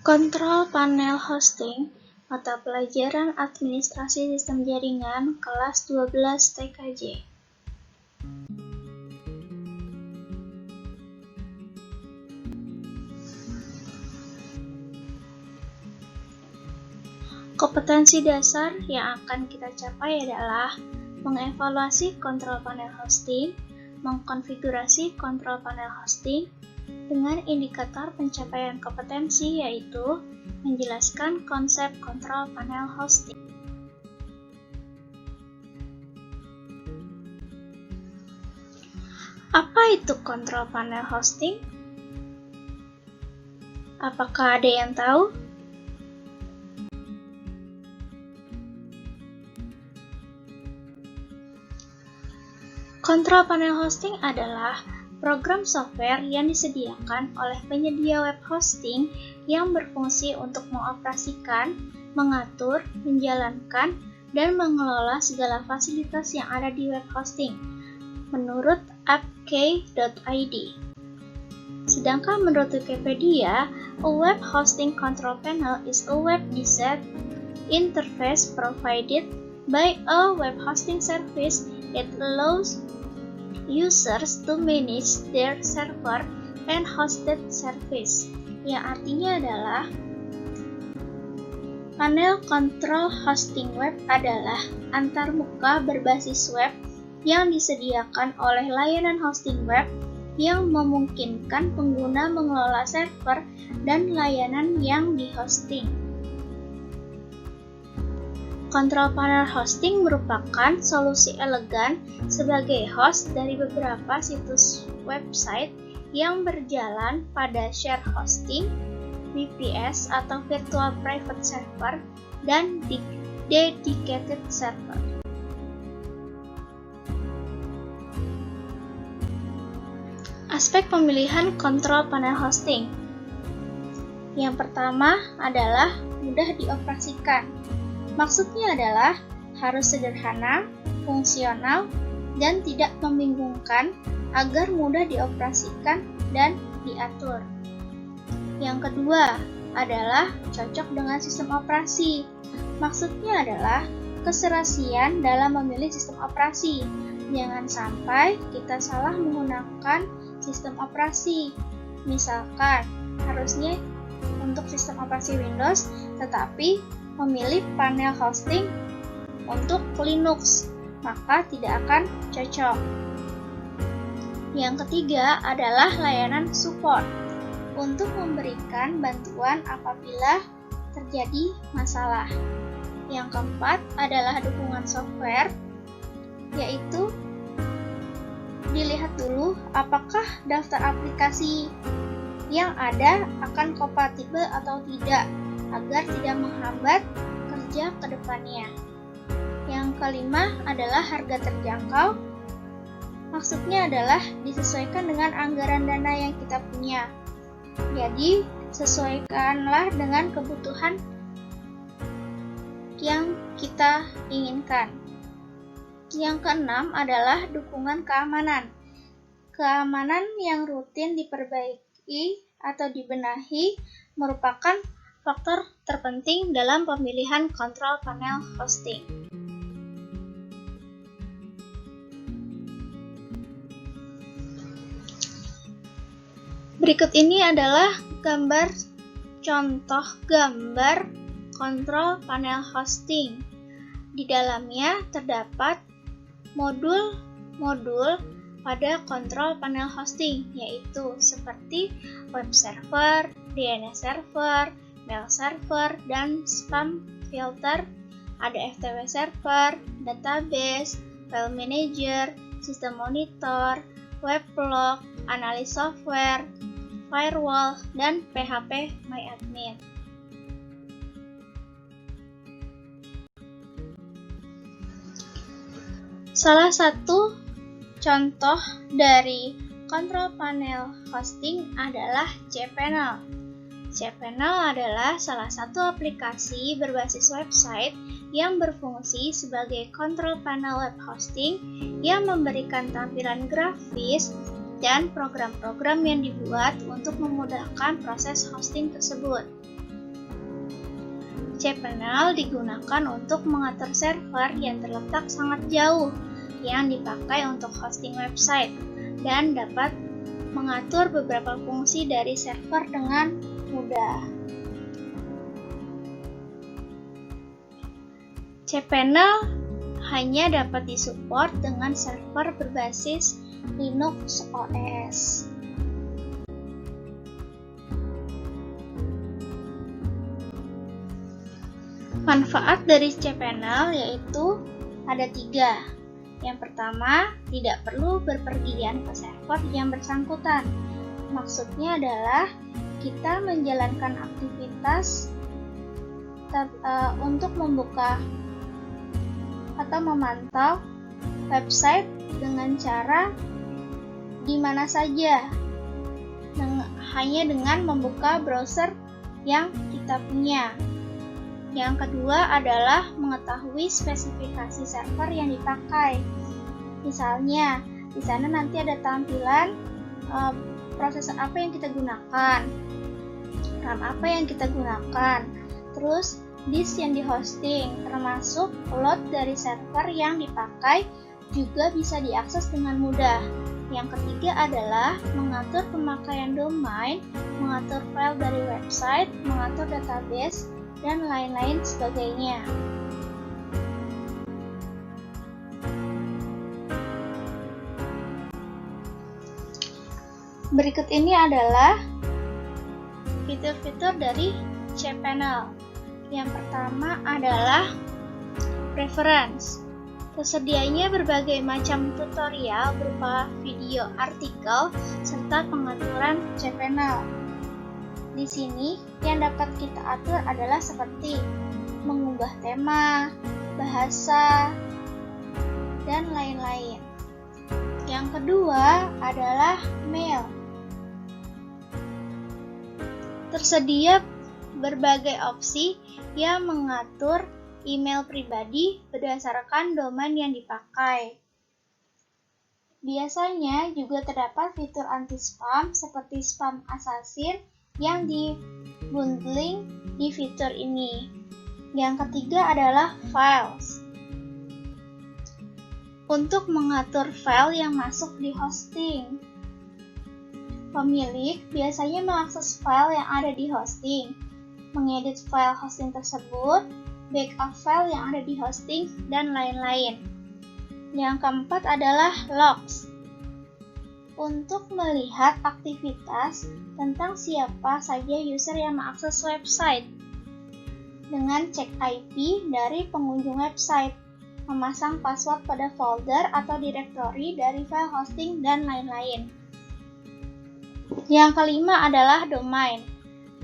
Kontrol panel hosting, mata pelajaran administrasi sistem jaringan, kelas 12 TKJ. Kompetensi dasar yang akan kita capai adalah mengevaluasi kontrol panel hosting, mengkonfigurasi kontrol panel hosting, dengan indikator pencapaian kompetensi yaitu menjelaskan konsep kontrol panel hosting. Apa itu kontrol panel hosting? Apakah ada yang tahu? Kontrol panel hosting adalah program software yang disediakan oleh penyedia web hosting yang berfungsi untuk mengoperasikan, mengatur, menjalankan, dan mengelola segala fasilitas yang ada di web hosting, menurut appkey.id. Sedangkan menurut Wikipedia, a web hosting control panel is a web-based interface provided by a web hosting service that allows users to manage their server and hosted service, yang artinya adalah panel kontrol hosting web adalah antarmuka berbasis web yang disediakan oleh layanan hosting web yang memungkinkan pengguna mengelola server dan layanan yang dihosting. Kontrol panel hosting merupakan solusi elegan sebagai host dari beberapa situs website yang berjalan pada share hosting, VPS atau Virtual Private Server, dan Dedicated Server. Aspek pemilihan kontrol panel hosting. Yang pertama adalah mudah dioperasikan. Maksudnya adalah harus sederhana, fungsional, dan tidak membingungkan agar mudah dioperasikan dan diatur. Yang kedua adalah cocok dengan sistem operasi. Maksudnya adalah keserasian dalam memilih sistem operasi. Jangan sampai kita salah menggunakan sistem operasi. Misalkan harusnya untuk sistem operasi Windows, tetapi memilih panel hosting untuk Linux, maka tidak akan cocok. Yang ketiga adalah layanan support untuk memberikan bantuan apabila terjadi masalah. Yang keempat adalah dukungan software, yaitu dilihat dulu apakah daftar aplikasi yang ada akan kompatibel atau tidak, agar tidak menghambat kerja ke depannya. Yang kelima adalah harga terjangkau. Maksudnya adalah disesuaikan dengan anggaran dana yang kita punya. Jadi, sesuaikanlah dengan kebutuhan yang kita inginkan. Yang keenam adalah dukungan keamanan. Keamanan yang rutin diperbaiki atau dibenahi merupakan faktor terpenting dalam pemilihan kontrol panel hosting. Berikut ini adalah contoh gambar kontrol panel hosting. Di dalamnya terdapat modul-modul pada kontrol panel hosting, yaitu seperti web server, DNS server, mail server, dan spam filter, ada FTP server, database, file manager, sistem monitor, weblog, analis software, firewall, dan PHP MyAdmin. Salah satu contoh dari kontrol panel hosting adalah cPanel. cPanel adalah salah satu aplikasi berbasis website yang berfungsi sebagai kontrol panel web hosting yang memberikan tampilan grafis dan program-program yang dibuat untuk memudahkan proses hosting tersebut. cPanel digunakan untuk mengatur server yang terletak sangat jauh yang dipakai untuk hosting website dan dapat mengatur beberapa fungsi dari server dengan mudah. cPanel hanya dapat disupport dengan server berbasis Linux OS. Manfaat dari cPanel yaitu ada 3. Yang pertama, tidak perlu berpergian ke server yang bersangkutan. Maksudnya adalah kita menjalankan aktivitas untuk membuka atau memantau website dengan cara di mana saja, hanya dengan membuka browser yang kita punya. Yang kedua adalah mengetahui spesifikasi server yang dipakai. Misalnya, di sana nanti ada tampilan prosesor apa yang kita gunakan, RAM apa yang kita gunakan, terus disk yang dihosting, termasuk load dari server yang dipakai juga bisa diakses dengan mudah. Yang ketiga adalah mengatur pemakaian domain, mengatur file dari website, mengatur database, dan lain-lain sebagainya. Berikut ini adalah fitur-fitur dari cPanel. Yang pertama adalah preference. Tersedianya berbagai macam tutorial berupa video, artikel, serta pengaturan cPanel. Di sini yang dapat kita atur adalah seperti mengubah tema, bahasa, dan lain-lain. Yang kedua adalah mail. Tersedia berbagai opsi yang mengatur email pribadi berdasarkan domain yang dipakai. Biasanya juga terdapat fitur anti-spam seperti spam assassin yang dibundling di fitur ini. Yang ketiga adalah files. Untuk mengatur file yang masuk di hosting, pemilik biasanya mengakses file yang ada di hosting, mengedit file hosting tersebut, backup file yang ada di hosting, dan lain-lain. Yang keempat adalah logs. Untuk melihat aktivitas tentang siapa saja user yang mengakses website dengan cek IP dari pengunjung website, memasang password pada folder atau direktori dari file hosting, dan lain-lain. Yang kelima adalah domain.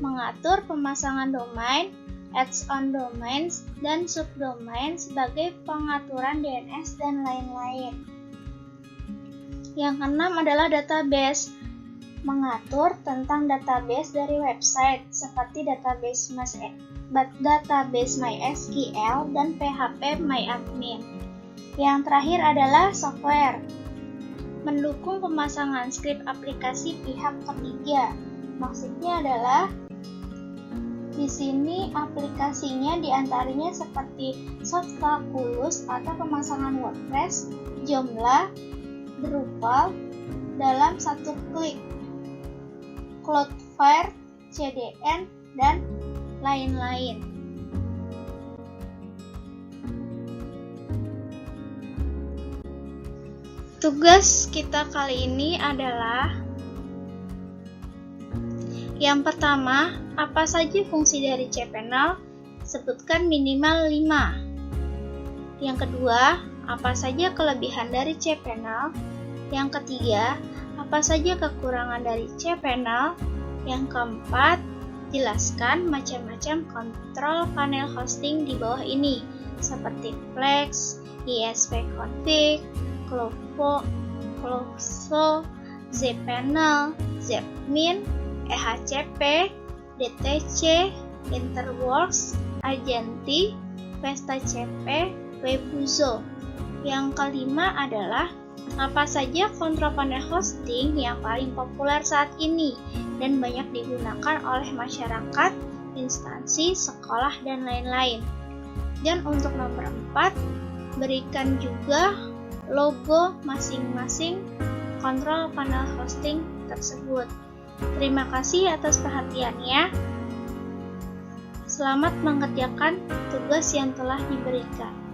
Mengatur pemasangan domain, add-on domains, dan subdomain sebagai pengaturan DNS dan lain-lain. Yang keenam adalah database. Mengatur tentang database dari website seperti database MySQL dan PHP MyAdmin. Yang terakhir adalah software. Mendukung pemasangan skrip aplikasi pihak ketiga. Maksudnya adalah di sini aplikasinya diantaranya seperti Softcalculus atau pemasangan WordPress, Joomla, Drupal dalam satu klik, Cloudflare, CDN, dan lain-lain. Tugas kita kali ini adalah yang pertama, apa saja fungsi dari cPanel? Sebutkan minimal 5. Yang kedua, apa saja kelebihan dari cPanel? Yang ketiga, apa saja kekurangan dari cPanel? Yang keempat, jelaskan macam-macam kontrol panel hosting di bawah ini, seperti Plex, ESPconfig, Closo, cPanel, Zmin, EHCP, DTC, Interworks, Argenti, VestaCP, Webuzo. Yang kelima adalah apa saja kontrol panel hosting yang paling populer saat ini dan banyak digunakan oleh masyarakat instansi, sekolah, dan lain-lain. Dan untuk nomor 4, berikan juga logo masing-masing kontrol panel hosting tersebut. Terima kasih atas perhatiannya. Selamat mengerjakan tugas yang telah diberikan.